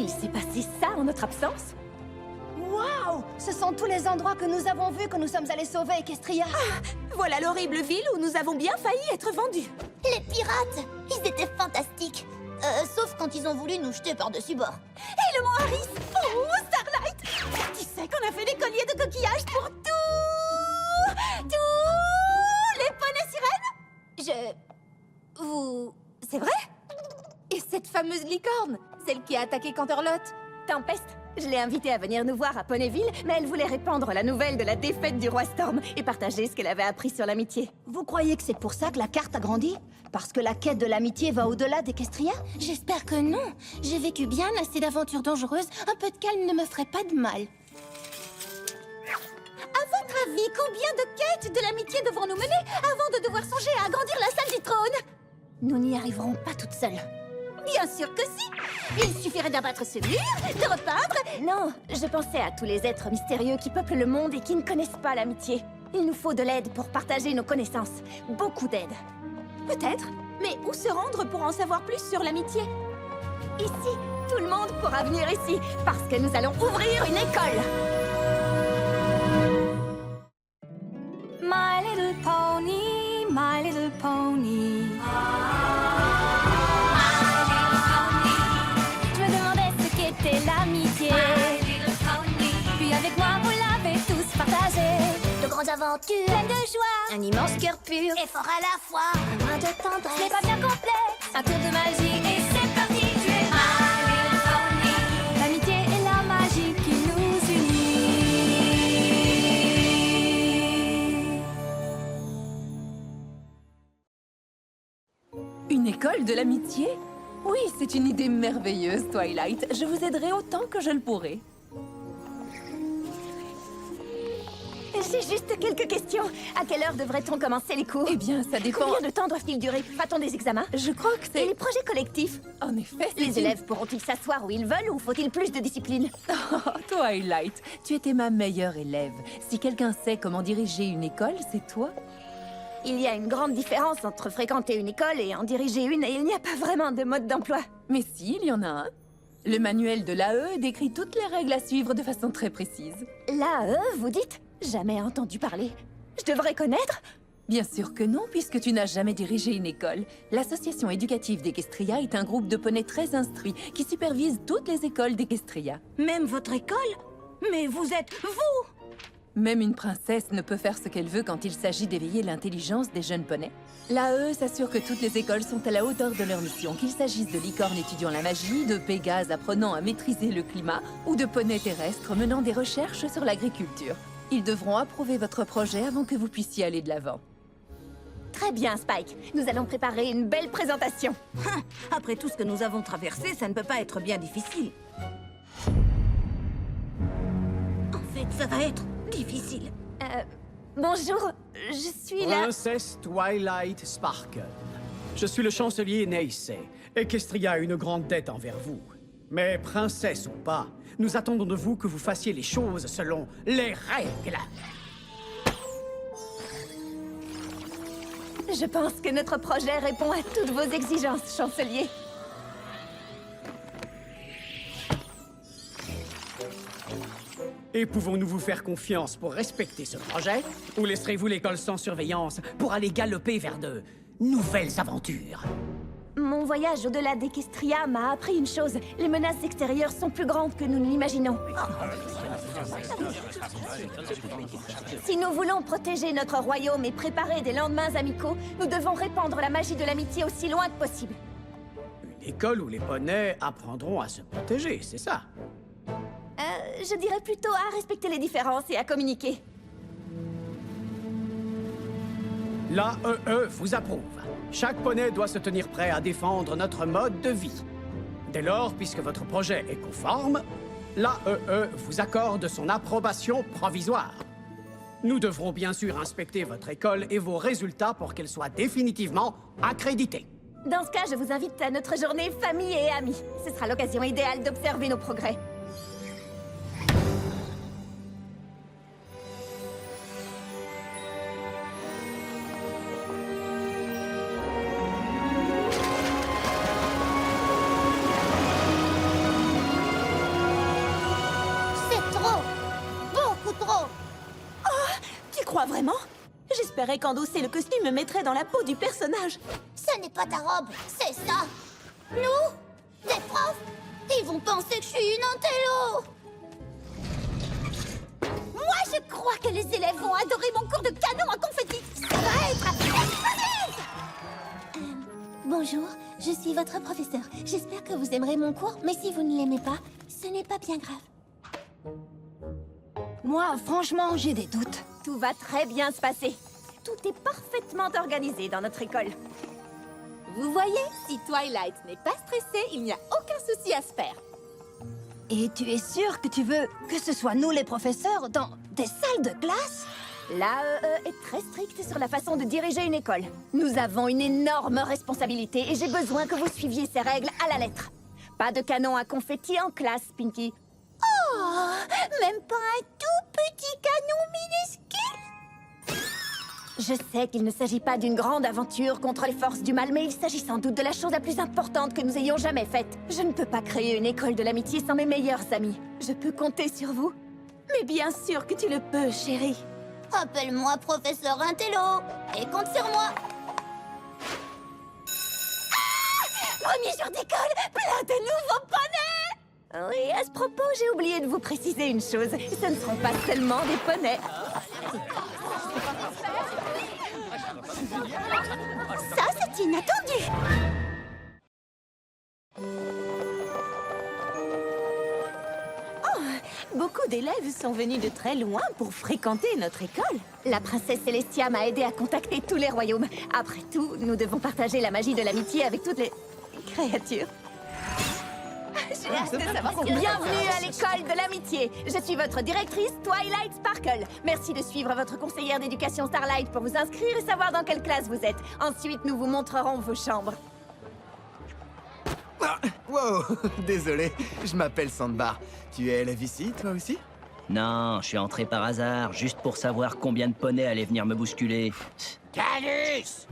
Il s'est passé ça en notre absence? Waouh! Ce sont tous les endroits que nous avons vus quand nous sommes allés sauver Equestria. Voilà l'horrible ville où nous avons bien failli être vendus. Les pirates, ils étaient fantastiques. Sauf quand ils ont voulu nous jeter par-dessus bord. Et le mont Harris! Oh, Starlight! Tu sais qu'on a fait des colliers de coquillages pour tous les poneys sirènes? Vous... C'est vrai? Et cette fameuse licorne, celle qui a attaqué Canterlot? Tempest, je l'ai invitée à venir nous voir à Ponyville, mais elle voulait répandre la nouvelle de la défaite du roi Storm et partager ce qu'elle avait appris sur l'amitié. Vous croyez que c'est pour ça que la carte a grandi? Parce que la quête de l'amitié va au-delà d'Equestria? J'espère que non. J'ai vécu bien assez d'aventures dangereuses. Un peu de calme ne me ferait pas de mal. À votre avis, combien de quêtes de l'amitié devrons-nous mener avant de devoir songer à agrandir la salle du trône? Nous n'y arriverons pas toutes seules. Bien sûr que si! Il suffirait d'abattre ce mur, de repeindre... Non, je pensais à tous les êtres mystérieux qui peuplent le monde et qui ne connaissent pas l'amitié. Il nous faut de l'aide pour partager nos connaissances. Beaucoup d'aide. Peut-être, mais où se rendre pour en savoir plus sur l'amitié? Ici, tout le monde pourra venir ici, parce que nous allons ouvrir une école! My little pony, my little pony. Je me demandais ce qu'était l'amitié. Puis avec moi, vous l'avez tous partagé. De grandes aventures, Pleine de joie, un immense cœur pur, et fort à la fois. un brin de tendresse. C'est pas bien complexe, un tour de magie et c'est parti. Tu es my little pony. L'amitié et la magie qui nous unit. Une école de l'amitié? Oui, c'est une idée merveilleuse, Twilight. Je vous aiderai autant que je le pourrai. J'ai juste quelques questions. À quelle heure devrait-on commencer les cours? Eh bien, ça dépend... Combien de temps doivent-ils durer? A-t-on des examens? Je crois que Et c'est... les projets collectifs? En effet, c'est Les une- élèves pourront-ils s'asseoir où ils veulent ou faut-il plus de discipline? Oh, Twilight, tu étais ma meilleure élève. Si quelqu'un sait comment diriger une école, c'est toi. Il y a une grande différence entre fréquenter une école et en diriger une, et il n'y a pas vraiment de mode d'emploi. Mais si, il y en a un. Le manuel de l'AE décrit toutes les règles à suivre de façon très précise. L'AE, vous dites? Jamais entendu parler. Je devrais connaître? Bien sûr que non, puisque tu n'as jamais dirigé une école. L'association éducative d'Equestria est un groupe de poneys très instruits qui supervise toutes les écoles d'Equestria. Même votre école? Mais vous êtes... vous! Même une princesse ne peut faire ce qu'elle veut quand il s'agit d'éveiller l'intelligence des jeunes poneys. L'AE s'assure que toutes les écoles sont à la hauteur de leur mission, qu'il s'agisse de licornes étudiant la magie, de Pégase apprenant à maîtriser le climat, ou de poneys terrestres menant des recherches sur l'agriculture. Ils devront approuver votre projet avant que vous puissiez aller de l'avant. Très bien, Spike. Nous allons préparer une belle présentation. Après tout ce que nous avons traversé, ça ne peut pas être bien difficile. En fait, ça va être difficile. Bonjour, je suis là... Princesse Twilight Sparkle. Je suis le chancelier Neisei. Equestria a une grande dette envers vous. Mais princesse ou pas, nous attendons de vous que vous fassiez les choses selon les règles. Je pense que notre projet répond à toutes vos exigences, chancelier. Et pouvons-nous vous faire confiance pour respecter ce projet? Ou laisserez-vous l'école sans surveillance pour aller galoper vers de nouvelles aventures? Mon voyage au-delà d'Equestria m'a appris une chose. Les menaces extérieures sont plus grandes que nous ne l'imaginons. Si nous voulons protéger notre royaume et préparer des lendemains amicaux, nous devons répandre la magie de l'amitié aussi loin que possible. Une école où les poneys apprendront à se protéger, c'est ça? Je dirais plutôt à respecter les différences et à communiquer. L'AEE vous approuve. Chaque poney doit se tenir prêt à défendre notre mode de vie. Dès lors, puisque votre projet est conforme, l'AEE vous accorde son approbation provisoire. Nous devrons bien sûr inspecter votre école et vos résultats pour qu'elle soit définitivement accréditée. Dans ce cas, je vous invite à notre journée famille et amis. Ce sera l'occasion idéale d'observer nos progrès. ferait qu'endosser le costume me mettrait dans la peau du personnage. Ce n'est pas ta robe, c'est ça. Nous, des profs, ils vont penser que je suis une intello. Moi, je crois que les élèves vont adorer mon cours de canon à confetti. Ça va être explosif. Bonjour, je suis votre professeur. J'espère que vous aimerez mon cours, mais si vous ne l'aimez pas, ce n'est pas bien grave. Moi, franchement, j'ai des doutes. Tout va très bien se passer. Tout est parfaitement organisé dans notre école. Vous voyez, si Twilight n'est pas stressée, il n'y a aucun souci à se faire. Et tu es sûr que tu veux que ce soit nous les professeurs dans des salles de classe? L'AEE est très stricte sur la façon de diriger une école. Nous avons une énorme responsabilité et j'ai besoin que vous suiviez ces règles à la lettre. Pas de canon à confetti en classe, Pinky. Oh, même pas un tout petit canon minuscule? Je sais qu'il ne s'agit pas d'une grande aventure contre les forces du mal, mais il s'agit sans doute de la chose la plus importante que nous ayons jamais faite. Je ne peux pas créer une école de l'amitié sans mes meilleurs amis. Je peux compter sur vous? Mais bien sûr que tu le peux, chérie. Appelle-moi professeur Intello et compte sur moi. Premier jour d'école, plein de nouveaux poneys! Oui, à ce propos, j'ai oublié de vous préciser une chose. Ce ne seront pas seulement des poneys. Ça, c'est inattendu! Beaucoup d'élèves sont venus de très loin pour fréquenter notre école. La princesse Célestia m'a aidé à contacter tous les royaumes. Après tout, nous devons partager la magie de l'amitié avec toutes les créatures. J'ai hâte de savoir ce que... Bienvenue à l'école de l'amitié. Je suis votre directrice, Twilight Sparkle. Merci de suivre votre conseillère d'éducation Starlight pour vous inscrire et savoir dans quelle classe vous êtes. Ensuite, nous vous montrerons vos chambres. Ah, wow, désolé, je m'appelle Sandbar. Tu es élève ici, toi aussi? Non, je suis entré par hasard, juste pour savoir combien de poneys allaient venir me bousculer. Calus!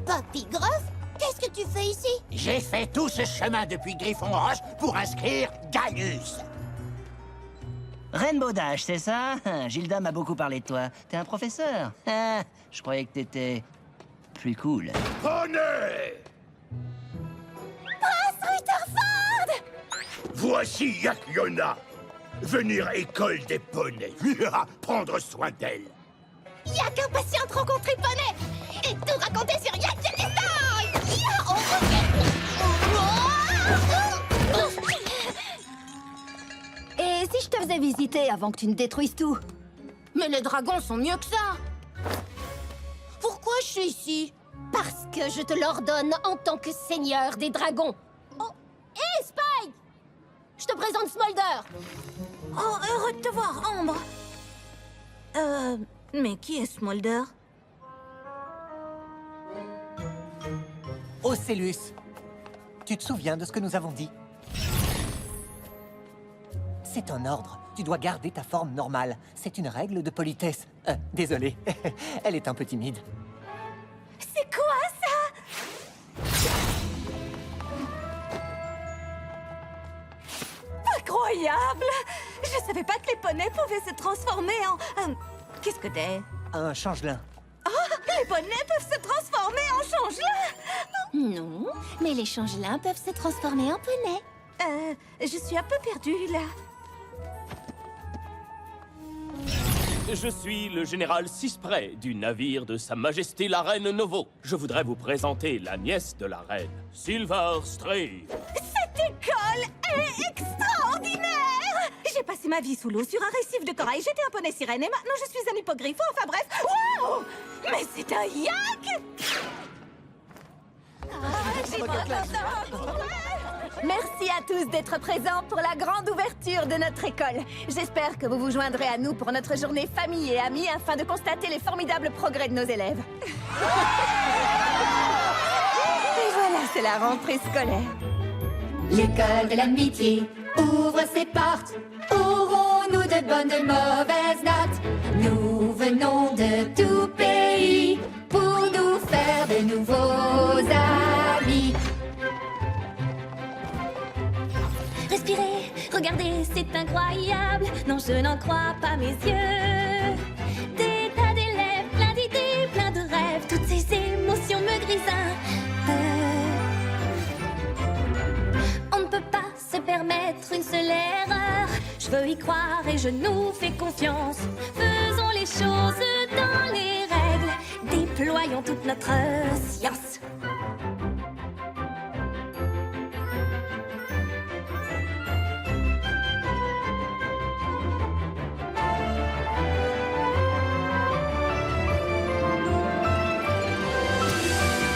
Papy Gruff, qu'est-ce que tu fais ici? J'ai fait tout ce chemin depuis Griffon Roche pour inscrire Galus. Rainbow Dash, c'est ça? Gilda m'a beaucoup parlé de toi. T'es un professeur? Ah, je croyais que t'étais plus cool. Poney! Voici Yakyona. Venir école des poneys. Prendre soin d'elle. Yak impatiente rencontrer Poney et tout raconter sur Et si je te faisais visiter avant que tu ne détruises tout? Mais les dragons sont mieux que ça. Pourquoi je suis ici? Parce que je te l'ordonne en tant que seigneur des dragons. Oh, hé, Spike! Je te présente Smolder. Oh, heureux de te voir, Ambre. Mais qui est Smolder? Ocellus, tu te souviens de ce que nous avons dit? C'est un ordre. Tu dois garder ta forme normale. C'est une règle de politesse. Désolé, elle est un peu timide. C'est quoi ça? Incroyable! Je savais pas que les poneys pouvaient se transformer en... qu'est-ce que t'es? Un changelin. Les poneys peuvent se transformer en changelin! Non, mais les changelins peuvent se transformer en poney. Je suis un peu perdue, là. Je suis le général Cispray du navire de Sa Majesté la Reine Novo. Je voudrais vous présenter la nièce de la reine, Silver Stray. Cette école est extraordinaire! J'ai passé ma vie sous l'eau sur un récif de corail. J'étais un poney sirène et maintenant je suis un hippogriffe. Enfin bref, waouh! Mais c'est un yak! Merci à tous d'être présents pour la grande ouverture de notre école. J'espère que vous vous joindrez à nous pour notre journée famille et amis afin de constater les formidables progrès de nos élèves. Et voilà, c'est la rentrée scolaire. L'école de l'amitié ouvre ses portes. Aurons-nous de bonnes, de mauvaises notes? Nous venons de tout pays pour nous faire de nouveaux amis. Respirez, regardez. Regardez, c'est incroyable. Non, je n'en crois pas mes yeux. Des tas d'élèves, plein d'idées, plein de rêves. Toutes ces émotions me grisent. On ne peut pas se permettre une seule erreur. Je veux y croire et je nous fais confiance. Faisons les choses dans les règles. Déployons toute notre science.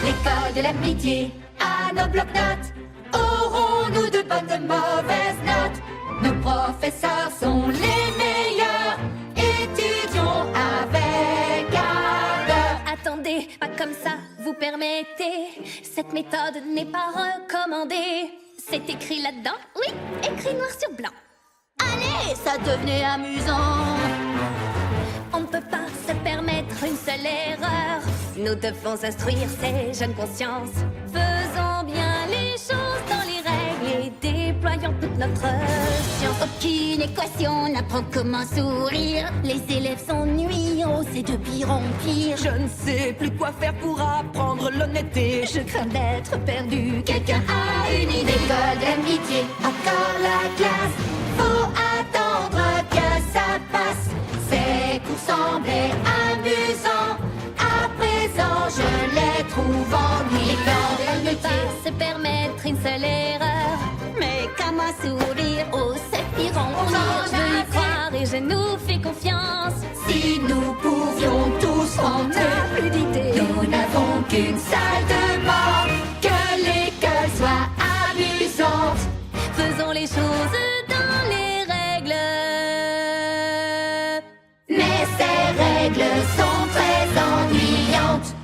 L'école de l'amitié, à nos blocs-notes, aurons-nous de bonnes, de mauvaises notes? Nos professeurs sont les meilleurs, étudions avec ardeur. Attendez, pas comme ça, vous permettez, cette méthode n'est pas recommandée. C'est écrit là-dedans, oui, écrit noir sur blanc. Allez, ça devenait amusant. On ne peut pas se permettre une seule erreur. Nous devons instruire ces jeunes consciences. Faisons bien les choses dans les règles et déployons toute notre science. Aucune équation n'apprend comment sourire. Les élèves s'ennuient, oh c'est de pire en pire. Je ne sais plus quoi faire pour apprendre l'honnêteté. Je crains d'être perdu. Quelqu'un a une idée. L'école d'amitié, encore la classe. Faut attendre que ça passe. Ces cours semblaient amusants. À présent, je les trouve ennuyants. On ne peut pas se permettre une seule erreur. Mais comment sourire, oh c'est pire en pire. Je veux y croire et je nous fais confiance. Si nous pouvions tous rentrer, Plus d'idées. nous n'avons qu'une salle de mort. Que l'école soit amusante. Faisons les choses dans les règles. Mais ces règles sont très ennuyantes.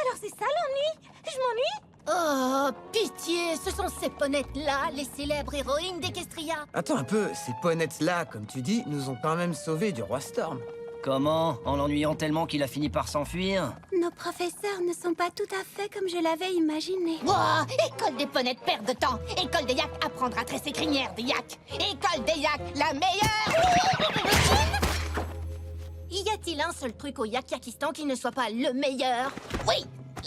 Alors c'est ça l'ennui? Je m'ennuie? Oh, pitié, ce sont ces ponettes-là, les célèbres héroïnes d'Equestria. Attends un peu, ces ponettes-là, comme tu dis, nous ont quand même sauvés du roi Storm. Comment? En l'ennuyant tellement qu'il a fini par s'enfuir? Nos professeurs ne sont pas tout à fait comme je l'avais imaginé. Wow, école des ponettes perd de temps. École des yaks apprendre à tresser crinière des yaks. École des yaks, la meilleure. Y a-t-il un seul truc au Yakistan qui ne soit pas le meilleur? Oui.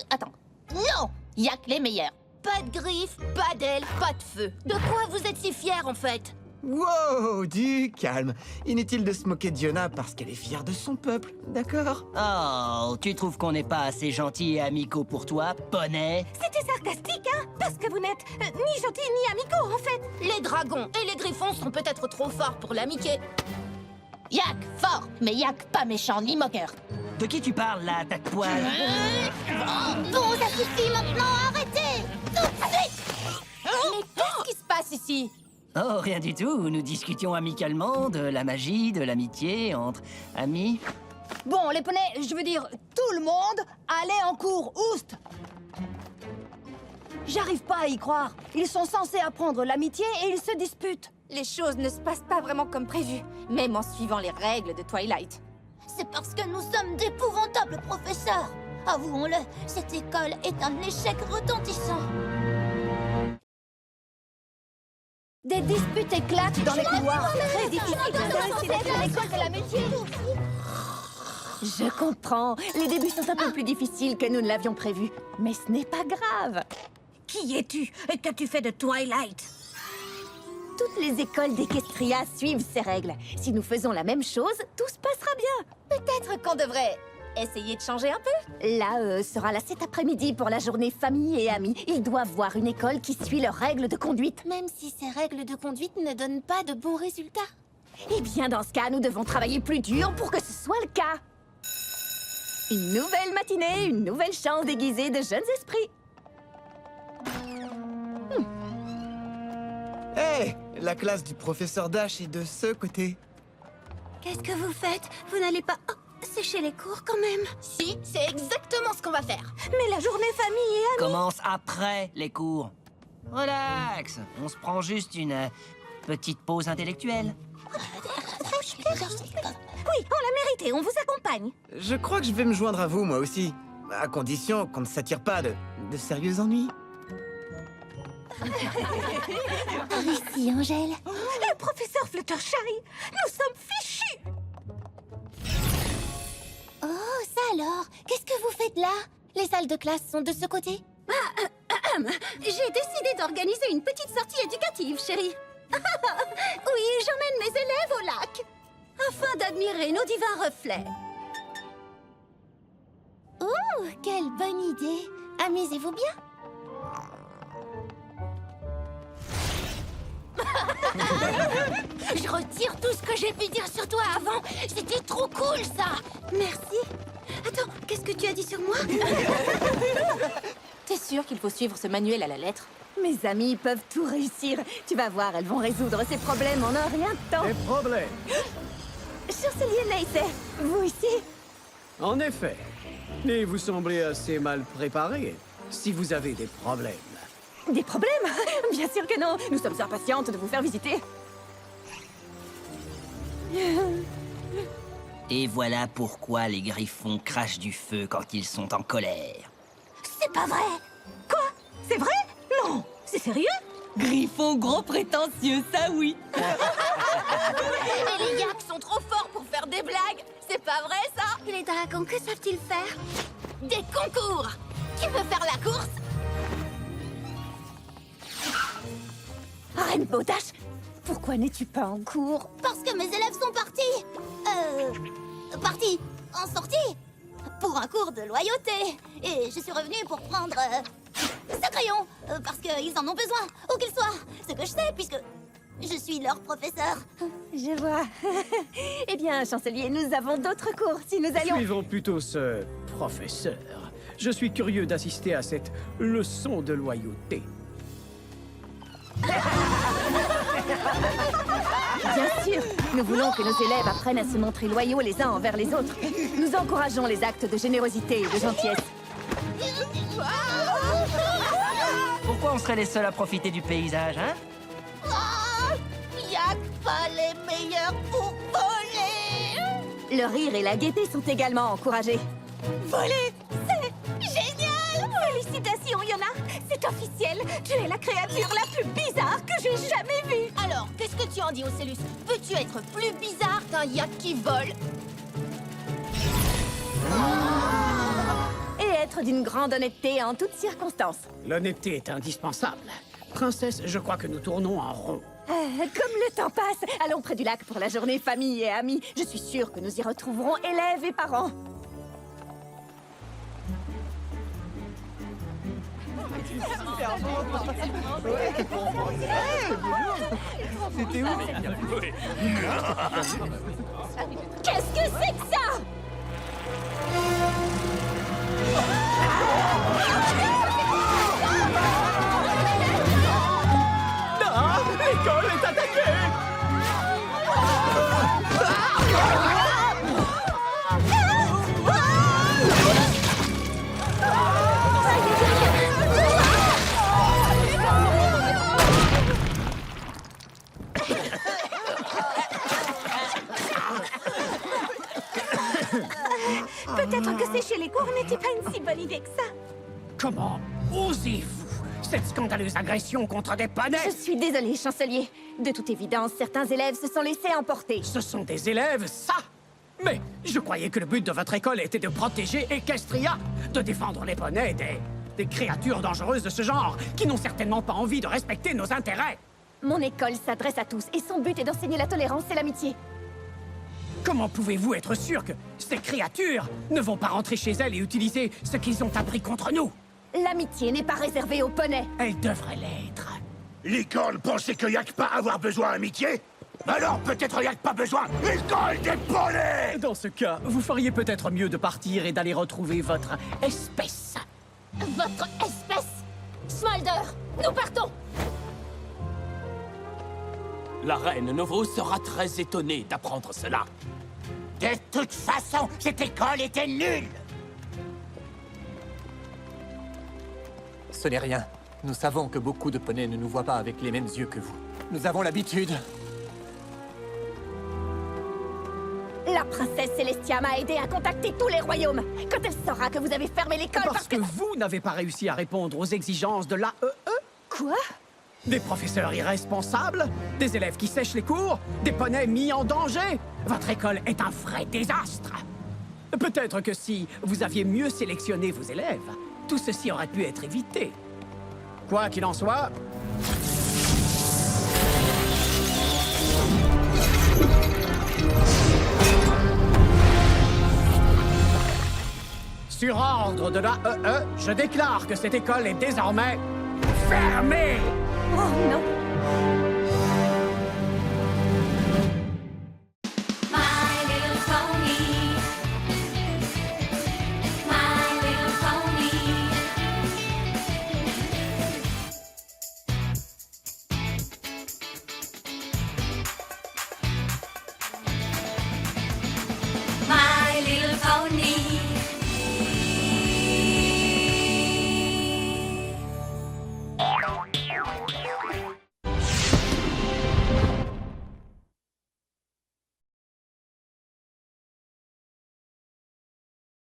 Attends. Non. Yak les meilleurs. Pas de griffes, pas d'ailes, pas de feu. De quoi vous êtes si fiers en fait? Wow, du calme. Inutile de se moquer de Diona parce qu'elle est fière de son peuple, d'accord? Oh, tu trouves qu'on n'est pas assez gentil et amicaux pour toi, poney? C'était sarcastique, hein? Parce que vous n'êtes ni gentils ni amicaux, en fait. Les dragons et les griffons sont peut-être trop forts pour l'amitié. Yak, fort, mais Yak pas méchant ni moqueur. De qui tu parles là, ta poil? Bon, ça suffit maintenant, arrêtez! Tout de suite! Mais qu'est-ce qui se passe ici? Oh, rien du tout. Nous discutions amicalement de la magie, de l'amitié entre amis. Bon, les poneys, je veux dire, tout le monde allait en cours, oust! J'arrive pas à y croire. Ils sont censés apprendre l'amitié et ils se disputent. Les choses ne se passent pas vraiment comme prévu, même en suivant les règles de Twilight. C'est parce que nous sommes d'épouvantables professeurs. Avouons-le, cette école est un échec retentissant. Des disputes éclatent dans les couloirs. C'est très difficile de rester à l'école de l'amitié. Je comprends. Les débuts sont un peu plus difficiles que nous ne l'avions prévu. Mais ce n'est pas grave. Qui es-tu et qu'as-tu fait de Twilight? Toutes les écoles d'Equestria suivent ces règles. Si nous faisons la même chose, tout se passera bien. Peut-être qu'on devrait essayer de changer un peu. L'AE sera là cet après-midi pour la journée famille et amis. Ils doivent voir une école qui suit leurs règles de conduite. Même si ces règles de conduite ne donnent pas de bons résultats. Eh bien, dans ce cas, nous devons travailler plus dur pour que ce soit le cas. Une nouvelle matinée, une nouvelle chance d'aiguiser de jeunes esprits. Hé, la classe du professeur Dash est de ce côté. Qu'est-ce que vous faites? Vous n'allez pas sécher les cours quand même? Si, c'est exactement ce qu'on va faire. Mais la journée famille et amis... Commence après les cours. Relax, on se prend juste une petite pause intellectuelle. Oui, on l'a mérité, on vous accompagne. Je crois que je vais me joindre à vous, moi aussi. À condition qu'on ne s'attire pas de sérieux ennuis. Par ici, Angèle. Le professeur Fluttershy, nous sommes fichus. Oh, ça alors? Qu'est-ce que vous faites là? Les salles de classe sont de ce côté? J'ai décidé d'organiser une petite sortie éducative, chérie. Oui, j'emmène mes élèves au lac, afin d'admirer nos divins reflets. Oh, quelle bonne idée! Amusez-vous bien? Je retire tout ce que j'ai pu dire sur toi avant. C'était trop cool, ça! Merci. Attends, qu'est-ce que tu as dit sur moi? T'es sûr qu'il faut suivre ce manuel à la lettre? Mes amis peuvent tout réussir. Tu vas voir, elles vont résoudre ces problèmes en un rien de temps. Des problèmes. Chancelier Neisser, vous ici? En effet. Et vous semblez assez mal préparé si vous avez des problèmes. Des problèmes? Bien sûr que non. Nous sommes impatientes de vous faire visiter. Et voilà pourquoi les griffons crachent du feu quand ils sont en colère. C'est pas vrai. Quoi? C'est vrai? Non. C'est sérieux? Griffon gros prétentieux, ça oui. Et les yaks sont trop forts pour faire des blagues. C'est pas vrai, ça? Et les dragons, que savent-ils faire? Des concours. Qui veut faire la course? Reine Beaudache, pourquoi n'es-tu pas en cours? Parce que mes élèves sont partis. Partis en sortie pour un cours de loyauté. Et je suis revenue pour prendre ce crayon parce qu'ils en ont besoin, où qu'ils soient. Ce que je sais puisque je suis leur professeur. Je vois. Eh bien, chancelier, nous avons d'autres cours. Si nous allions... Suivons plutôt ce professeur. Je suis curieux d'assister à cette leçon de loyauté. Bien sûr, nous voulons que nos élèves apprennent à se montrer loyaux les uns envers les autres. Nous encourageons les actes de générosité et de gentillesse. Pourquoi on serait les seuls à profiter du paysage, hein? Yak, pas les meilleurs pour voler. Le rire et la gaieté sont également encouragés. Voler, c'est génial! Félicitations, Yona. C'est officiel. Tu es la créature la plus bizarre que j'ai jamais vue. Alors, qu'est-ce que tu en dis, Ocellus? Peux-tu être plus bizarre qu'un yak qui vole? Et être d'une grande honnêteté en toutes circonstances. L'honnêteté est indispensable. Princesse, je crois que nous tournons en rond. Comme le temps passe, allons près du lac pour la journée famille et amis. Je suis sûre que nous y retrouverons élèves et parents. C'était où? Qu'est-ce que c'est que ça? Ah, l'école est attaquée! Peut-être que sécher les cours n'était pas une si bonne idée que ça. Comment osez-vous cette scandaleuse agression contre des poneys? Je suis désolée, chancelier. De toute évidence, certains élèves se sont laissés emporter. Ce sont des élèves, ça! Mais je croyais que le but de votre école était de protéger Equestria, de défendre les poneys des créatures dangereuses de ce genre, qui n'ont certainement pas envie de respecter nos intérêts. Mon école s'adresse à tous, et son but est d'enseigner la tolérance et l'amitié. Comment pouvez-vous être sûr que ces créatures ne vont pas rentrer chez elles et utiliser ce qu'ils ont appris contre nous? L'amitié n'est pas réservée aux poneys. Elle devrait l'être. Licorne pensait que Yak pas avoir besoin d'amitié? Alors peut-être Yak pas besoin l'école des poneys! Dans ce cas, vous feriez peut-être mieux de partir et d'aller retrouver votre espèce. Votre espèce? Smolder, nous partons! La reine Novo sera très étonnée d'apprendre cela. De toute façon, cette école était nulle! Ce n'est rien. Nous savons que beaucoup de poneys ne nous voient pas avec les mêmes yeux que vous. Nous avons l'habitude. La princesse Celestia m'a aidé à contacter tous les royaumes. Quand elle saura que vous avez fermé l'école Parce que vous n'avez pas réussi à répondre aux exigences de l'AEE? Quoi? Des professeurs irresponsables, des élèves qui sèchent les cours, des poneys mis en danger. Votre école est un vrai désastre. Peut-être que si vous aviez mieux sélectionné vos élèves, tout ceci aurait pu être évité. Quoi qu'il en soit... Sur ordre de la EE, je déclare que cette école est désormais fermée. Oh non!